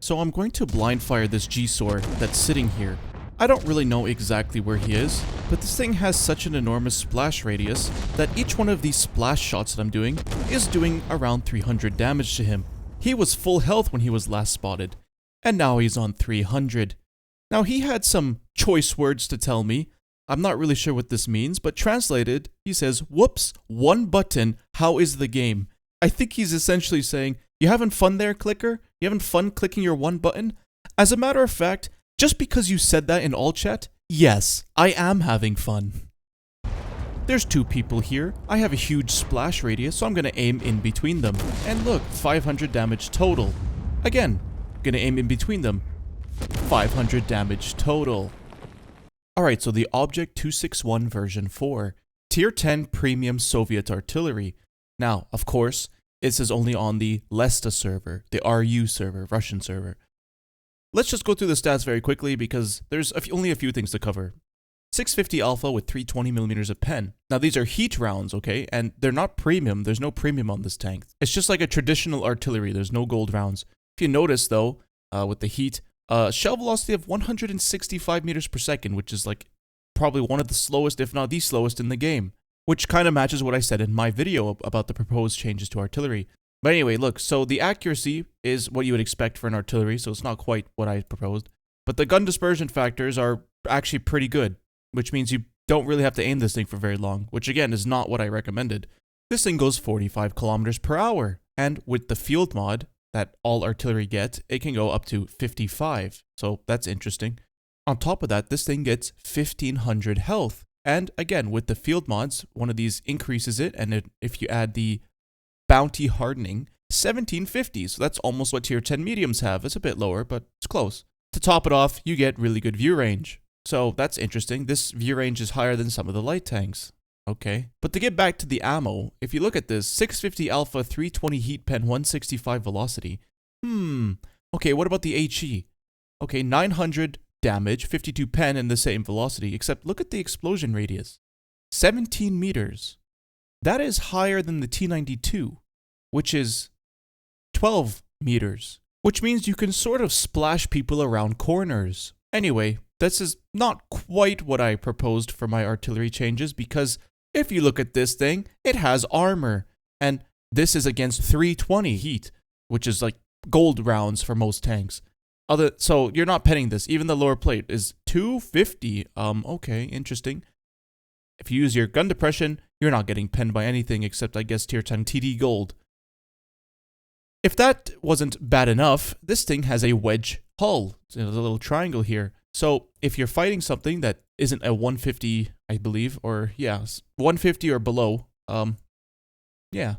So I'm going to blind fire this G-Sword that's sitting here. I don't really know exactly where he is, but this thing has such an enormous splash radius that each one of these splash shots that I'm doing is doing around 300 damage to him. He was full health when he was last spotted, and now he's on 300. Now he had some choice words to tell me. I'm not really sure what this means, but translated, he says, "Whoops, one button, how is the game?" I think he's essentially saying, "You having fun there, clicker? You having fun clicking your one button?" As a matter of fact, just because you said that in all chat, yes, I am having fun. There's two people here. I have a huge splash radius, so I'm going to aim in between them. And look, 500 damage total. Again, going to aim in between them. 500 damage total. Alright, so the Object 261 version 4. Tier 10 Premium Soviet Artillery. Now, of course, this is only on the Lesta server, the RU server, Russian server. Let's just go through the stats very quickly because there's only a few things to cover. 650 alpha with 320mm of pen. Now these are heat rounds, okay? And they're not premium. There's no premium on this tank. It's just like a traditional artillery. There's no gold rounds. If you notice though, with the heat, shell velocity of 165 meters per second, which is like probably one of the slowest, if not the slowest in the game. Which kind of matches what I said in my video about the proposed changes to artillery. But anyway, look, so the accuracy is what you would expect for an artillery, so it's not quite what I proposed. But the gun dispersion factors are actually pretty good, which means you don't really have to aim this thing for very long, which again is not what I recommended. This thing goes 45 kilometers per hour, and with the field mod that all artillery get, it can go up to 55, so that's interesting. On top of that, this thing gets 1500 health. And again, with the field mods, one of these increases it, and if you add the bounty hardening, 1750, so that's almost what tier 10 mediums have. It's a bit lower, but it's close. To top it off, you get really good view range. So that's interesting. This view range is higher than some of the light tanks. Okay. But to get back to the ammo, if you look at this, 650 alpha, 320 heat pen, 165 velocity. Okay, what about the HE? Okay, 900 damage, 52 pen, and the same velocity, except look at the explosion radius. 17 meters. That is higher than the T92, which is 12 meters, which means you can sort of splash people around corners. Anyway, this is not quite what I proposed for my artillery changes, because if you look at this thing, it has armor, and this is against 320 heat, which is like gold rounds for most tanks. So you're not penning this. Even the lower plate is 250. Okay, interesting. If you use your gun depression, you're not getting penned by anything except, I guess, tier 10 TD gold. If that wasn't bad enough, this thing has a wedge hull. There's a little triangle here. So if you're fighting something that isn't a 150, I believe, or yeah, 150 or below, yeah,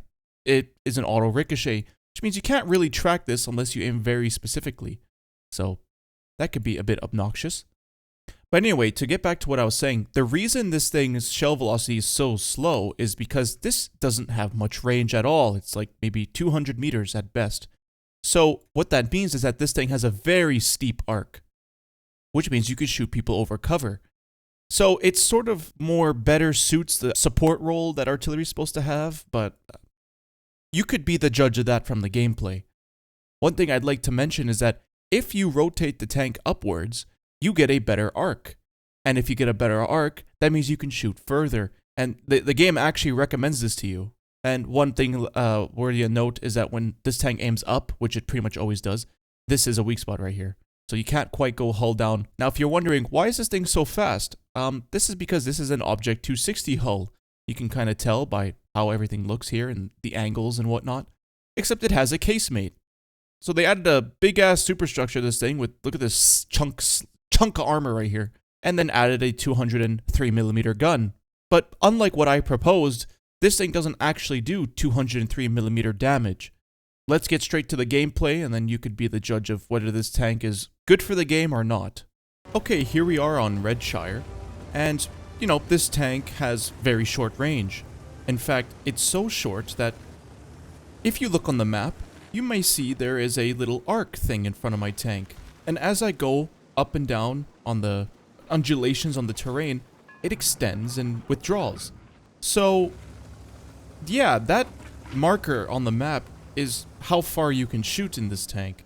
it is an auto ricochet, which means you can't really track this unless you aim very specifically. So that could be a bit obnoxious. But anyway, to get back to what I was saying, the reason this thing's shell velocity is so slow is because this doesn't have much range at all. It's like maybe 200 meters at best. So what that means is that this thing has a very steep arc, which means you could shoot people over cover. So it sort of more better suits the support role that artillery is supposed to have, but you could be the judge of that from the gameplay. One thing I'd like to mention is that if you rotate the tank upwards, you get a better arc. And if you get a better arc, that means you can shoot further. And the game actually recommends this to you. And one thing worthy of note is that when this tank aims up, which it pretty much always does, this is a weak spot right here. So you can't quite go hull down. Now, if you're wondering, why is this thing so fast? This is because this is an Object 260 hull. You can kind of tell by how everything looks here and the angles and whatnot. Except it has a casemate. So they added a big-ass superstructure to this thing with, look at this chunk of armor right here. And then added a 203mm gun. But unlike what I proposed, this thing doesn't actually do 203mm damage. let's get straight to the gameplay, and then you could be the judge of whether this tank is good for the game or not. Okay, here we are on Redshire, and, you know, this tank has very short range. In fact, it's so short that if you look on the map, you may see there is a little arc thing in front of my tank. And as I go up and down on the undulations on the terrain, it extends and withdraws. So, yeah, that marker on the map is how far you can shoot in this tank.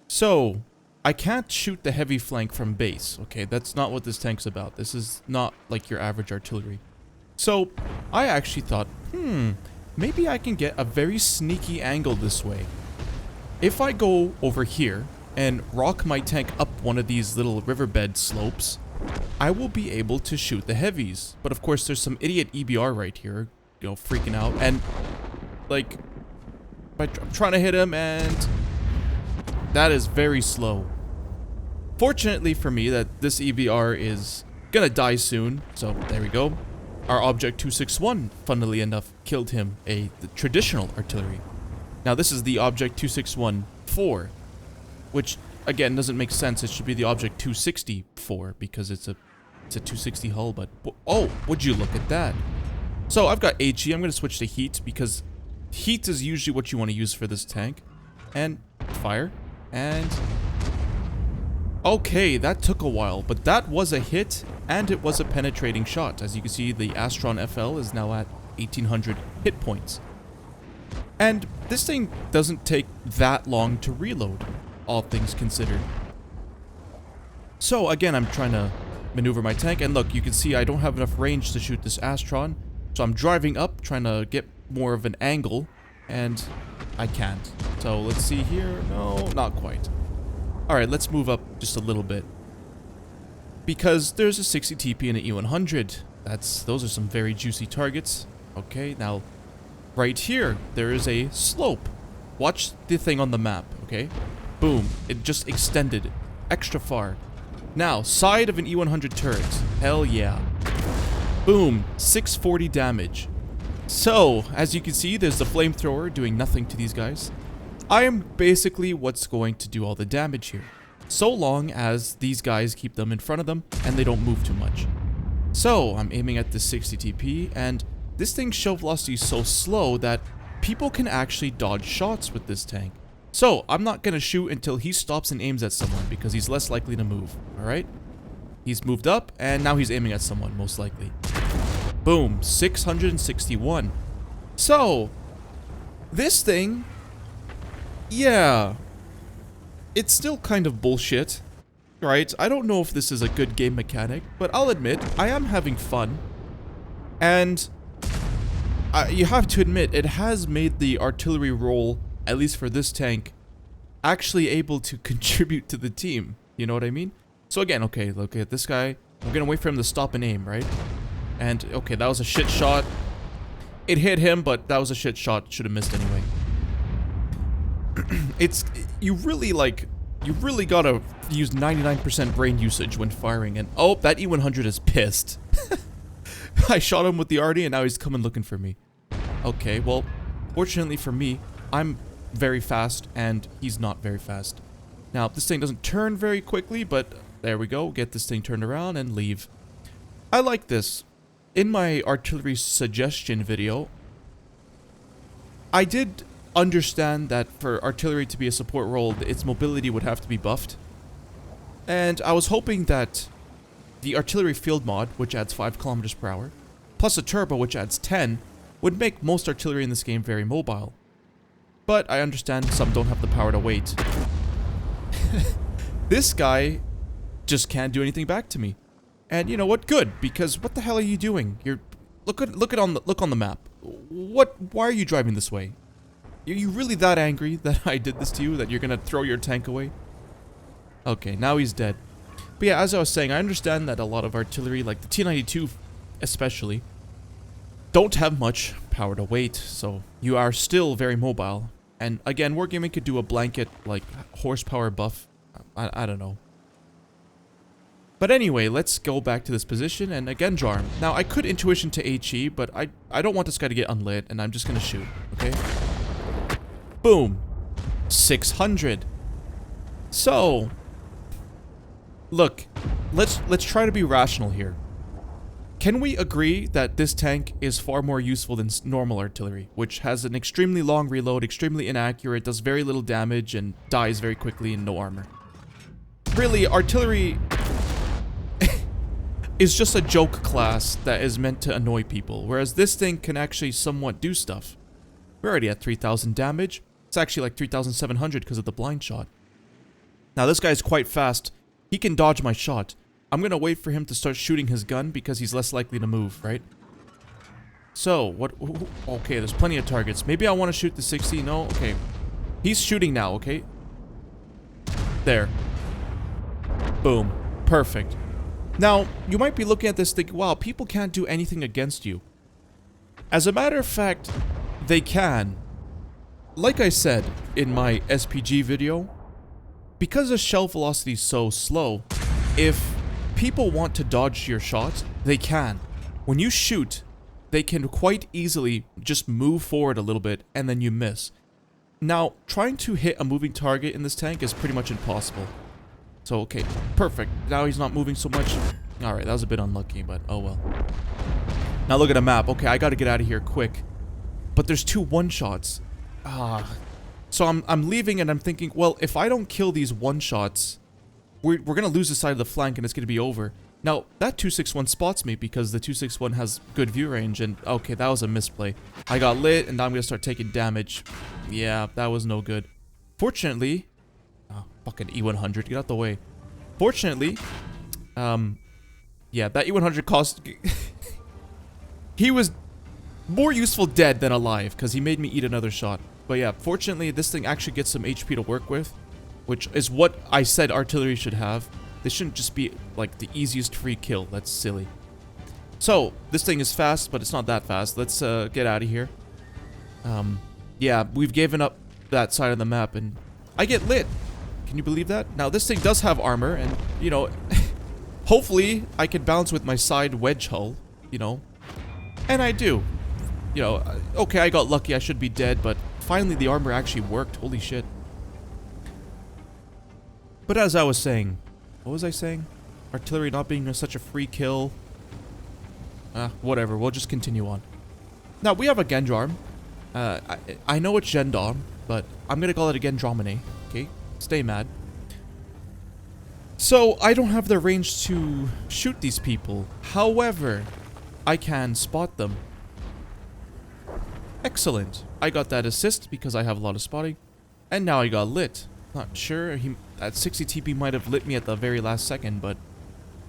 So, I can't shoot the heavy flank from base, okay? That's not what this tank's about. This is not like your average artillery. So, I actually thought, maybe I can get a very sneaky angle this way. If I go over here and rock my tank up one of these little riverbed slopes, I will be able to shoot the heavies. But of course, there's some idiot EBR right here, you know, freaking out. And, like, I'm trying to hit him, and that is very slow. Fortunately for me, that this EBR is gonna die soon, so there we go. Our Object 261, funnily enough, killed him, the traditional artillery. Now this is the Object 261-4, which again doesn't make sense. It should be the Object 260-4 because it's a 260 hull. But oh, would you look at that? So I've got HE. I'm gonna switch to heat because heat is usually what you want to use for this tank. And fire and. Okay, that took a while, but that was a hit, and it was a penetrating shot. As you can see, the Astron FL is now at 1800 hit points. And this thing doesn't take that long to reload, all things considered. So again, I'm trying to maneuver my tank, and look, you can see I don't have enough range to shoot this Astron, so I'm driving up, trying to get more of an angle, and I can't. So let's see here. No, not quite. Alright, let's move up just a little bit. Because there's a 60 TP and an E100. Those are some very juicy targets. Okay, now, right here, there is a slope. Watch the thing on the map, okay? Boom, it just extended extra far. Now, side of an E100 turret. Hell yeah. Boom, 640 damage. So, as you can see, there's the flamethrower doing nothing to these guys. I am basically what's going to do all the damage here, so long as these guys keep them in front of them and they don't move too much. So I'm aiming at the 60 TP, and this thing's show velocity is so slow that people can actually dodge shots with this tank. So I'm not gonna shoot until he stops and aims at someone because he's less likely to move. Alright, he's moved up and now he's aiming at someone, most likely. Boom, 661. So this thing, yeah, it's still kind of bullshit, right? I don't know if this is a good game mechanic, but I'll admit, I am having fun. And you have to admit, it has made the artillery role, at least for this tank, actually able to contribute to the team. You know what I mean? So again, okay, look at this guy. I'm gonna wait for him to stop and aim, right? And, okay, that was a shit shot. It hit him, but that was a shit shot. Should have missed anyway. You really gotta use 99% brain usage when firing, and oh, that E100 is pissed. I shot him with the RD and now he's coming looking for me. Okay, well, fortunately for me, I'm very fast and he's not very fast. Now, this thing doesn't turn very quickly, but there we go, get this thing turned around and leave. I like this. In my artillery suggestion video, I did understand that for artillery to be a support role, its mobility would have to be buffed. And I was hoping that the artillery field mod, which adds 5 kilometers per hour, plus a turbo, which adds 10, would make most artillery in this game very mobile. But I understand some don't have the power to wait. This guy just can't do anything back to me. And you know what? Good, because what the hell are you doing? Look on the map. Why are you driving this way? Are you really that angry that I did this to you, that you're gonna throw your tank away? Okay, now he's dead. But yeah, as I was saying, I understand that a lot of artillery, like the T-92 especially, don't have much power to weight, so you are still very mobile. And again, Wargaming could do a blanket, like, horsepower buff. I don't know. But anyway, let's go back to this position and again jar him. Now, I could intuition to HE, but I don't want this guy to get unlit, and I'm just gonna shoot, okay? Boom. 600. So, look, let's try to be rational here. Can we agree that this tank is far more useful than normal artillery, which has an extremely long reload, extremely inaccurate, does very little damage, and dies very quickly and no armor? Really, artillery is just a joke class that is meant to annoy people, whereas this thing can actually somewhat do stuff. We're already at 3,000 damage. It's actually like 3,700 because of the blind shot. Now this guy's quite fast. He can dodge my shot. I'm gonna wait for him to start shooting his gun because he's less likely to move, right? So, what... Okay, there's plenty of targets. Maybe I want to shoot the 60. No? Okay. He's shooting now, okay? There. Boom. Perfect. Now, you might be looking at this thinking, wow, people can't do anything against you. As a matter of fact, they can. Like I said in my SPG video, because the shell velocity is so slow, if people want to dodge your shot, they can. When you shoot, they can quite easily just move forward a little bit and then you miss. Now, trying to hit a moving target in this tank is pretty much impossible. So, okay, perfect. Now he's not moving so much. Alright, that was a bit unlucky, but oh well. Now look at the map. Okay, I gotta get out of here quick. But there's 2 one-shots. So I'm leaving and I'm thinking, well, if I don't kill these one-shots, we're gonna lose the side of the flank and it's gonna be over. Now, that 261 spots me because the 261 has good view range and, okay, that was a misplay. I got lit and now I'm gonna start taking damage. Yeah, that was no good. Fortunately... Oh, fucking E100, get out the way. Fortunately, yeah, that E100 cost... He was more useful dead than alive because he made me eat another shot. But yeah, fortunately, this thing actually gets some HP to work with, which is what I said artillery should have. This shouldn't just be, like, the easiest free kill. That's silly. So, this thing is fast, but it's not that fast. Let's get out of here. Yeah, we've given up that side of the map, and I get lit. Can you believe that? Now, this thing does have armor, and, you know, hopefully I can bounce with my side wedge hull, you know. And I do. You know, okay, I got lucky. I should be dead, but finally the armor actually worked. Holy shit. But as I was saying, what was I saying? Artillery not being such a free kill. Whatever, we'll just continue on. Now, we have a Gendrum. I know it's Gendom, but I'm gonna call it a Gendromine. Okay? Stay mad. So, I don't have the range to shoot these people. However, I can spot them. Excellent. I got that assist because I have a lot of spotting. And now I got lit. Not sure, at 60 TP might have lit me at the very last second, but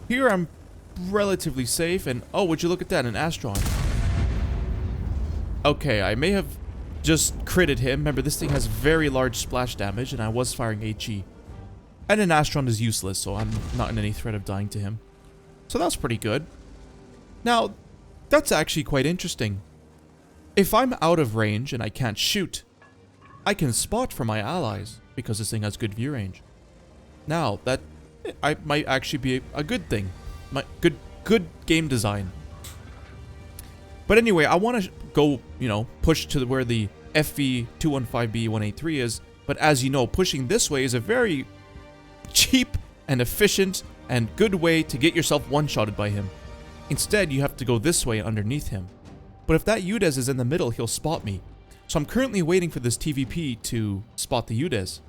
here I'm relatively safe, and oh, would you look at that, an Astron. Okay, I may have just critted him. Remember, this thing has very large splash damage, and I was firing HE. And an Astron is useless, so I'm not in any threat of dying to him. So that's pretty good. Now, that's actually quite interesting. If I'm out of range and I can't shoot, I can spot for my allies, because this thing has good view range. Now, that might actually be a good thing. Good game design. But anyway, I want to go, you know, push to where the FV215B183 is. But as you know, pushing this way is a very cheap and efficient and good way to get yourself one-shotted by him. Instead, you have to go this way underneath him. But if that UDES is in the middle, he'll spot me. So I'm currently waiting for this TVP to spot the UDES.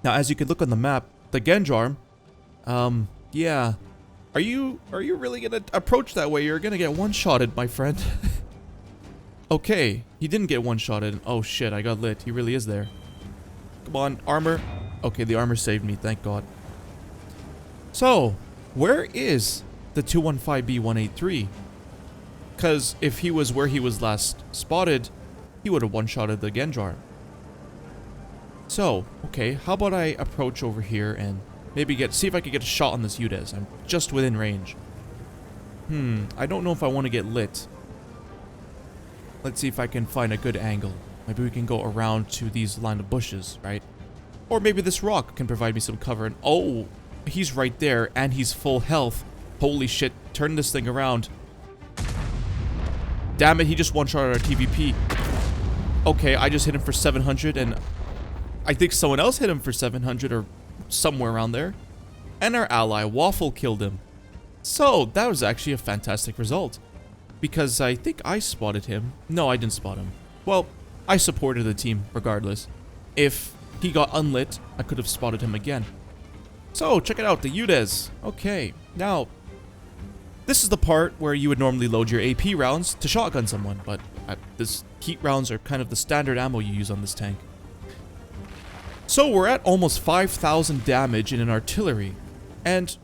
Now, as you can look on the map, the Gendrum, yeah. Are you really gonna approach that way? You're gonna get one-shotted, my friend. Okay, he didn't get one-shotted. Oh shit, I got lit. He really is there. Come on, armor. Okay, the armor saved me, thank God. So, where is the 215B183? Because if he was where he was last spotted, he would have one-shotted the Gendrum. So, okay, how about I approach over here and maybe see if I could get a shot on this UDES. I'm just within range. I don't know if I want to get lit. Let's see if I can find a good angle. Maybe we can go around to these line of bushes, right? Or maybe this rock can provide me some cover. And oh, he's right there and he's full health. Holy shit, turn this thing around. Damn it, he just one-shot our TVP. Okay, I just hit him for 700, and I think someone else hit him for 700 or somewhere around there. And our ally, Waffle, killed him. So, that was actually a fantastic result. Because I think I spotted him. No, I didn't spot him. Well, I supported the team regardless. If he got unlit, I could have spotted him again. So, check it out, the UDES. Okay, now, this is the part where you would normally load your AP rounds to shotgun someone, but this heat rounds are kind of the standard ammo you use on this tank. So, we're at almost 5,000 damage in an artillery, and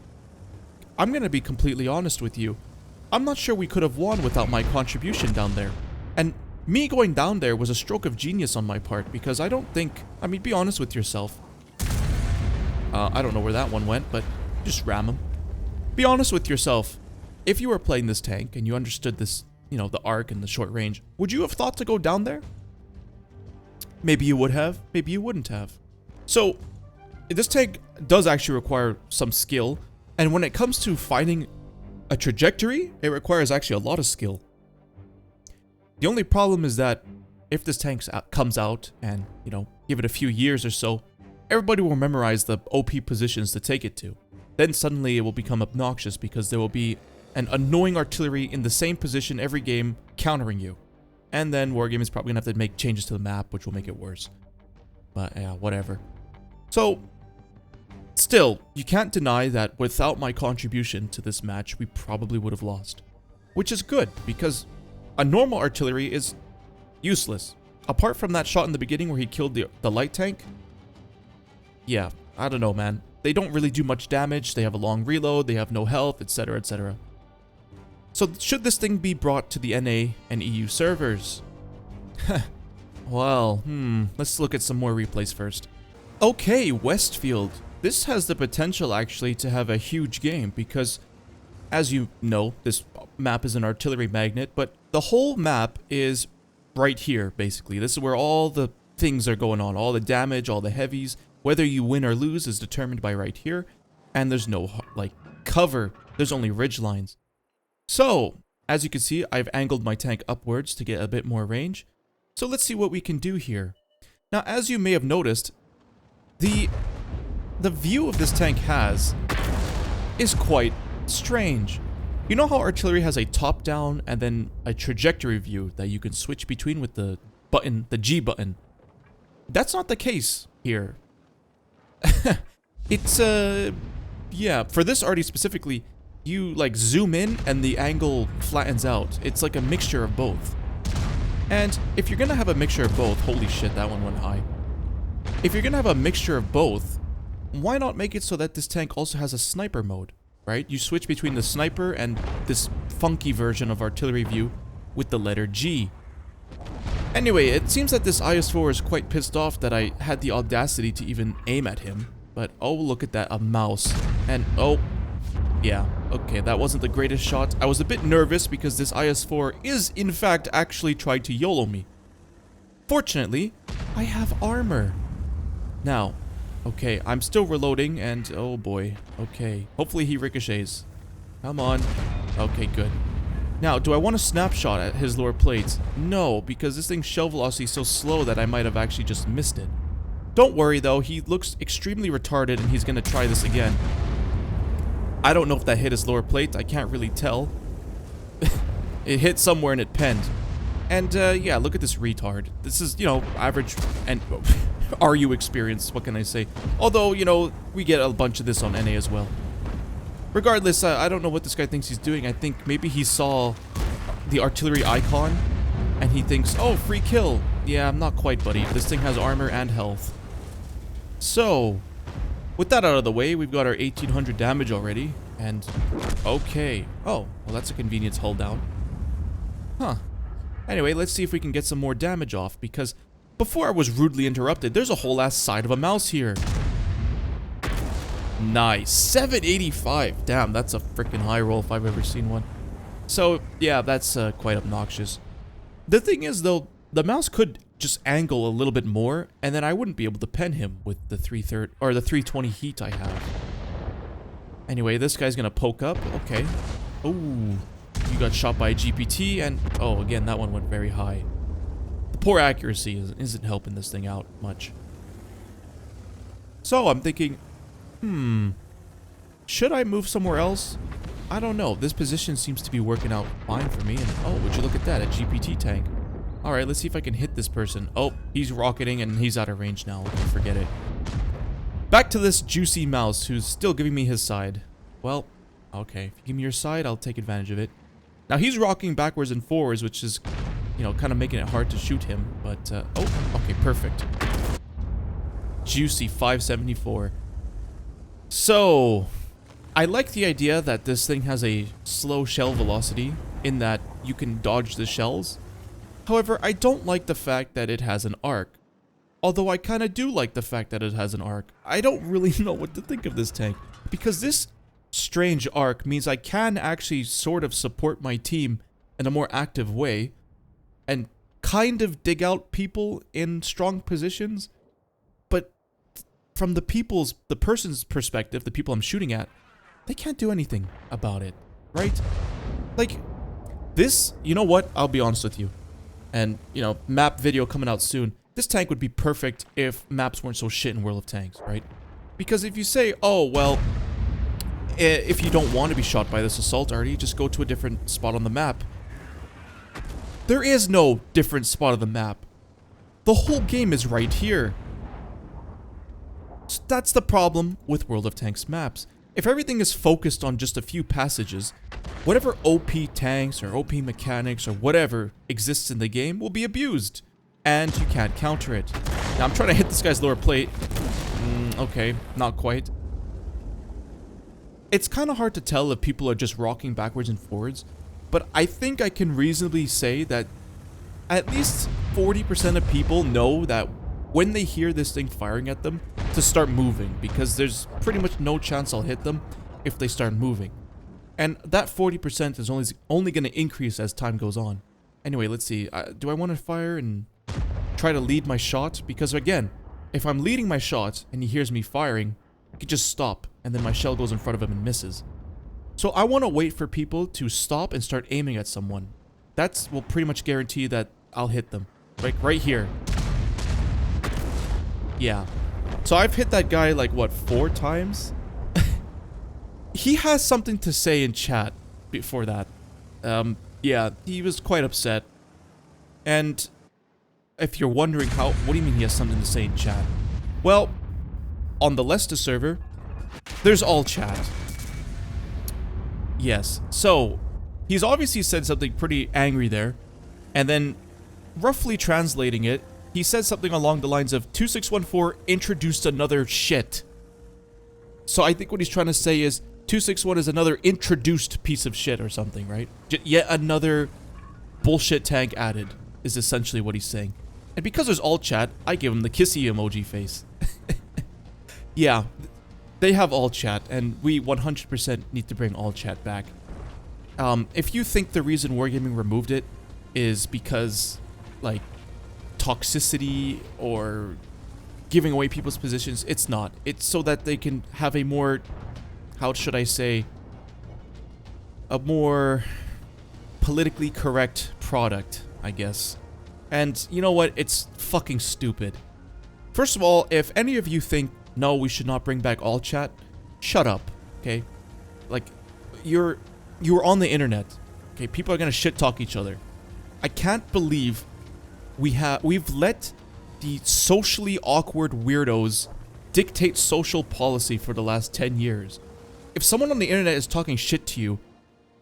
I'm gonna be completely honest with you. I'm not sure we could have won without my contribution down there. And me going down there was a stroke of genius on my part, because I don't think... I mean, be honest with yourself. I don't know where that one went, but just ram him. Be honest with yourself. If you were playing this tank and you understood this, you know, the arc and the short range, would you have thought to go down there? Maybe you would have, maybe you wouldn't have. So, this tank does actually require some skill, and when it comes to finding a trajectory, it requires actually a lot of skill. The only problem is that if this tank comes out and, you know, give it a few years or so, everybody will memorize the OP positions to take it to. Then suddenly it will become obnoxious because there will be an annoying artillery in the same position every game countering you. And then Wargame is probably going to have to make changes to the map, which will make it worse. But yeah, whatever. So, still, you can't deny that without my contribution to this match, we probably would have lost. Which is good, because a normal artillery is useless. Apart from that shot in the beginning where he killed the light tank, yeah, I don't know, man. They don't really do much damage, they have a long reload, they have no health, etc, etc. So should this thing be brought to the NA and EU servers? Well, let's look at some more replays first. Okay, Westfield. This has the potential actually to have a huge game because, as you know, this map is an artillery magnet, but the whole map is right here, basically. This is where all the things are going on, all the damage, all the heavies. Whether you win or lose is determined by right here, and there's no, like, cover. There's only ridge lines. So, as you can see, I've angled my tank upwards to get a bit more range. So let's see what we can do here. Now, as you may have noticed, the view of this tank is quite strange. You know how artillery has a top-down and then a trajectory view that you can switch between with the button, the G button? That's not the case here. It's, yeah, for this arty specifically, you, like, zoom in and the angle flattens out. It's like a mixture of both. And if you're gonna have a mixture of both, holy shit, that one went high. If you're gonna have a mixture of both, why not make it so that this tank also has a sniper mode, right? You switch between the sniper and this funky version of artillery view with the letter G. Anyway, it seems that this IS-4 is quite pissed off that I had the audacity to even aim at him. But, oh, look at that, a mouse. And, oh, yeah, okay, that wasn't the greatest shot. I was a bit nervous because this IS-4 is, in fact, actually trying to YOLO me. Fortunately, I have armor. Now, okay, I'm still reloading and, oh boy, okay. Hopefully he ricochets. Come on. Okay, good. Now, do I want to snapshot at his lower plates? No, because this thing's shell velocity is so slow that I might have actually just missed it. Don't worry though, he looks extremely retarded and he's gonna try this again. I don't know if that hit his lower plate, I can't really tell. It hit somewhere and it penned. And yeah, look at this retard. This is, you know, average and RU experience, what can I say? Although, you know, we get a bunch of this on NA as well. Regardless, I don't know what this guy thinks he's doing. I think maybe he saw the artillery icon and he thinks, oh, free kill. Yeah, I'm not quite, buddy. This thing has armor and health. So, with that out of the way, we've got our 1800 damage already. And, okay. Oh, well, that's a convenience hull down. Huh. Anyway, let's see if we can get some more damage off, because before I was rudely interrupted, there's a whole ass side of a mouse here. Nice. 785. Damn, that's a freaking high roll if I've ever seen one. So, yeah, that's quite obnoxious. The thing is, though, the mouse could just angle a little bit more, and then I wouldn't be able to pen him with the 330 or the 320 heat I have. Anyway, this guy's gonna poke up. Okay. Ooh. You got shot by a GPT, and oh, again, that one went very high. The poor accuracy isn't helping this thing out much. So I'm thinking, should I move somewhere else? I don't know. This position seems to be working out fine for me. And oh, would you look at that, a GPT tank. All right, let's see if I can hit this person. Oh, he's rocketing and he's out of range now. Forget it. Back to this juicy mouse who's still giving me his side. Well, okay. If you give me your side, I'll take advantage of it. Now, he's rocking backwards and forwards, which is, you know, kind of making it hard to shoot him. But, oh, okay, perfect. Juicy 574. So, I like the idea that this thing has a slow shell velocity in that you can dodge the shells. However, I don't like the fact that it has an arc. Although I kind of do like the fact that it has an arc. I don't really know what to think of this tank. Because this strange arc means I can actually sort of support my team in a more active way. And kind of dig out people in strong positions. But from the person's perspective, the people I'm shooting at, they can't do anything about it. Right? Like, this, you know what? I'll be honest with you. And, you know, map video coming out soon. This tank would be perfect if maps weren't so shit in World of Tanks, right? Because if you say, oh, well, if you don't want to be shot by this assault arty, just go to a different spot on the map. There is no different spot on the map. The whole game is right here. So that's the problem with World of Tanks maps. If everything is focused on just a few passages, whatever OP tanks or OP mechanics or whatever exists in the game will be abused. And you can't counter it. Now, I'm trying to hit this guy's lower plate. Okay, not quite. It's kind of hard to tell if people are just rocking backwards and forwards. But I think I can reasonably say that at least 40% of people know that when they hear this thing firing at them, to start moving. Because there's pretty much no chance I'll hit them if they start moving. And that 40% is only going to increase as time goes on. Anyway, let's see. Do I want to fire and try to lead my shot? Because again, if I'm leading my shot and he hears me firing, he could just stop and then my shell goes in front of him and misses. So I want to wait for people to stop and start aiming at someone. That will pretty much guarantee that I'll hit them. Like right here. Yeah. So I've hit that guy like, what, 4 times? He has something to say in chat before that. Yeah, he was quite upset. And if you're wondering what do you mean he has something to say in chat? Well, on the Leicester server, there's all chat. Yes, so he's obviously said something pretty angry there. And then, roughly translating it, he said something along the lines of 2614 introduced another shit. So I think what he's trying to say is 261 is another introduced piece of shit or something, right? Yet another bullshit tank added is essentially what he's saying. And because there's all chat, I give him the kissy emoji face. Yeah, they have all chat, and we 100% need to bring all chat back. If you think the reason Wargaming removed it is because, like, toxicity or giving away people's positions, it's not. It's so that they can have a more, how should I say, a more politically correct product, I guess. And you know what? It's fucking stupid. First of all, if any of you think, no, we should not bring back all chat, shut up, okay? Like, you're on the internet, okay? People are gonna shit talk each other. I can't believe we've let the socially awkward weirdos dictate social policy for the last 10 years. If someone on the internet is talking shit to you,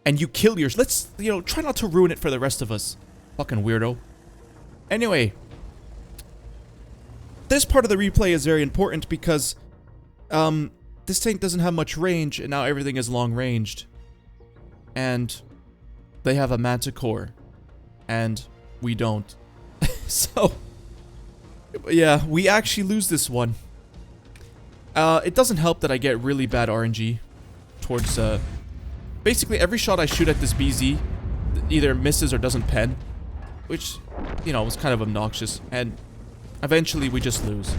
and you kill yours, let's, you know, try not to ruin it for the rest of us. Fucking weirdo. Anyway, this part of the replay is very important because, this tank doesn't have much range, and now everything is long-ranged. And they have a manticore, and we don't. So, yeah, we actually lose this one. It doesn't help that I get really bad RNG towards, basically every shot I shoot at this BZ either misses or doesn't pen, which, you know, was kind of obnoxious, and eventually we just lose.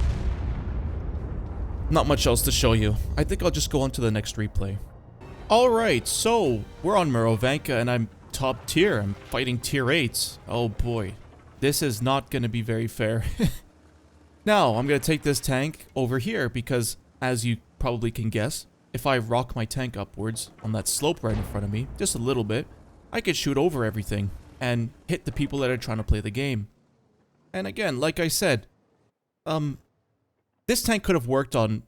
Not much else to show you. I think I'll just go on to the next replay. Alright, so, we're on Murovanka, and I'm top tier. I'm fighting tier 8s. Oh boy. This is not going to be very fair. Now, I'm going to take this tank over here because, as you probably can guess, if I rock my tank upwards on that slope right in front of me, just a little bit, I could shoot over everything and hit the people that are trying to play the game. And again, like I said, this tank could have worked on...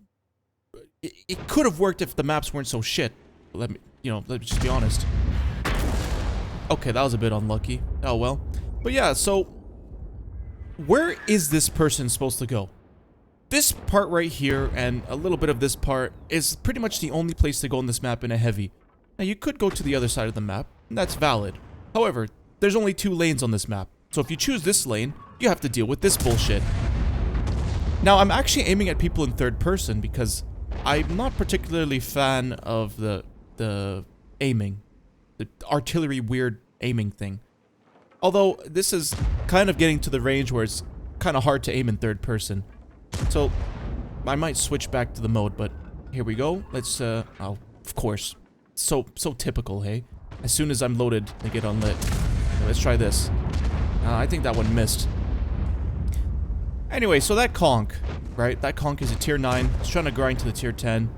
It could have worked if the maps weren't so shit. Let me just be honest. Okay, that was a bit unlucky. Oh well. But yeah, so... Where is this person supposed to go? This part right here and a little bit of this part is pretty much the only place to go on this map in a heavy. Now you could go to the other side of the map, and that's valid. However, there's only 2 lanes on this map. So if you choose this lane, you have to deal with this bullshit. Now I'm actually aiming at people in third person because I'm not particularly fan of the aiming. The artillery weird aiming thing. Although, this is kind of getting to the range where it's kind of hard to aim in third person. So, I might switch back to the mode, but here we go. Let's, oh, of course. So typical, hey? As soon as I'm loaded, they get unlit. Okay, let's try this. I think that one missed. Anyway, so that conch, right? That conch is a tier 9. He's trying to grind to the tier 10.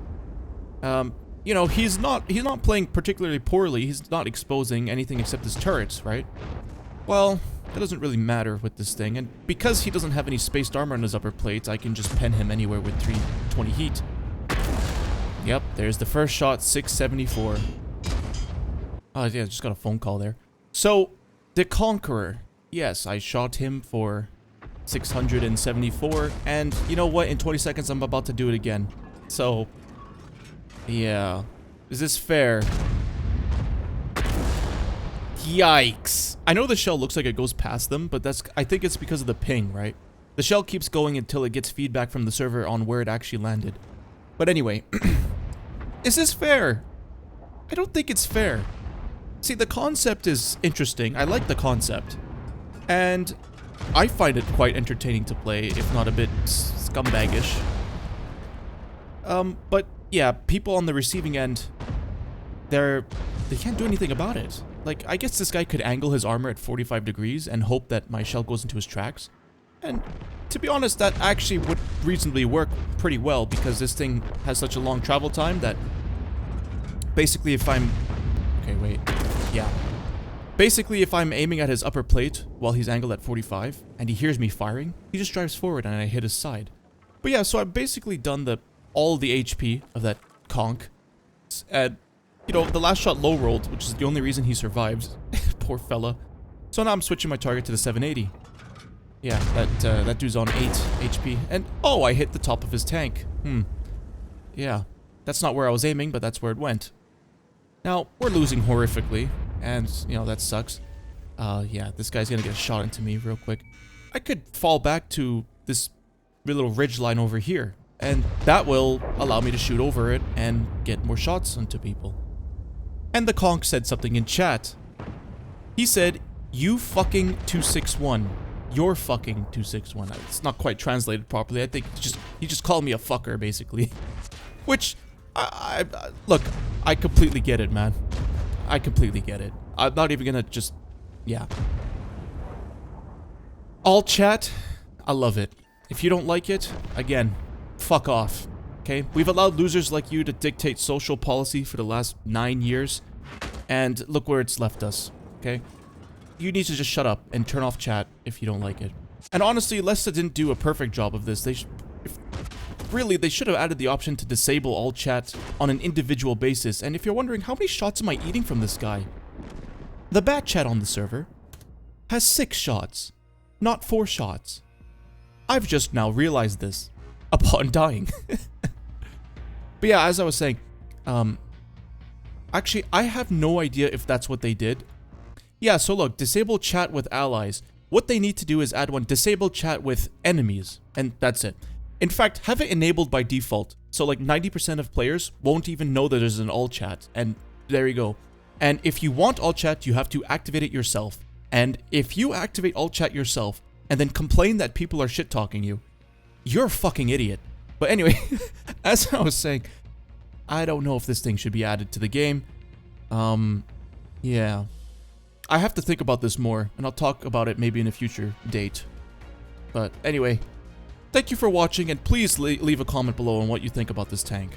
You know, he's not playing particularly poorly. He's not exposing anything except his turrets, right? Well, that doesn't really matter with this thing, and because he doesn't have any spaced armor on his upper plate, I can just pen him anywhere with 320 heat. Yep, there's the first shot, 674. Oh yeah, just got a phone call there. So, the Conqueror. Yes, I shot him for 674, and you know what? In 20 seconds, I'm about to do it again. So, yeah. Is this fair? Yikes. I know the shell looks like it goes past them, but I think it's because of the ping, right? The shell keeps going until it gets feedback from the server on where it actually landed. But anyway, is this fair? I don't think it's fair. See, the concept is interesting. I like the concept. And I find it quite entertaining to play, if not a bit scumbaggish. But yeah, people on the receiving end, they can't do anything about it. Like, I guess this guy could angle his armor at 45 degrees and hope that my shell goes into his tracks. And to be honest, that actually would reasonably work pretty well because this thing has such a long travel time that basically if I'm... Okay, wait. Yeah. Basically, if I'm aiming at his upper plate while he's angled at 45 and he hears me firing, he just drives forward and I hit his side. But yeah, so I've basically done all the HP of that conch. And, you know, the last shot low rolled, which is the only reason he survived. Poor fella. So now I'm switching my target to the 780. Yeah, that dude's on 8 HP. And, oh, I hit the top of his tank. Yeah. That's not where I was aiming, but that's where it went. Now, we're losing horrifically. And, you know, that sucks. Yeah, this guy's gonna get shot into me real quick. I could fall back to this little ridge line over here. And that will allow me to shoot over it and get more shots into people. And the conch said something in chat. He said, "You fucking 261. You're fucking 261. It's not quite translated properly. I think he just called me a fucker, basically. Which, look, I completely get it, man. I completely get it. I'm not even gonna just... Yeah. All chat, I love it. If you don't like it, again, fuck off. Okay? We've allowed losers like you to dictate social policy for the last 9 years. And look where it's left us. Okay? You need to just shut up and turn off chat if you don't like it. And honestly, Lesta didn't do a perfect job of this. Really, they should have added the option to disable all chat on an individual basis. And if you're wondering, how many shots am I eating from this guy? The bat chat on the server has 6 shots, not 4 shots. I've just now realized this upon dying. But yeah, as I was saying, actually, I have no idea if that's what they did. Yeah, so look, disable chat with allies. What they need to do is add one, disable chat with enemies, and that's it. In fact, have it enabled by default. So like 90% of players won't even know that there's an all chat, and there you go. And if you want all chat, you have to activate it yourself. And if you activate all chat yourself, and then complain that people are shit-talking you, you're a fucking idiot. But anyway, as I was saying, I don't know if this thing should be added to the game. Yeah. I have to think about this more, and I'll talk about it maybe in a future date. But anyway, thank you for watching, and please leave a comment below on what you think about this tank.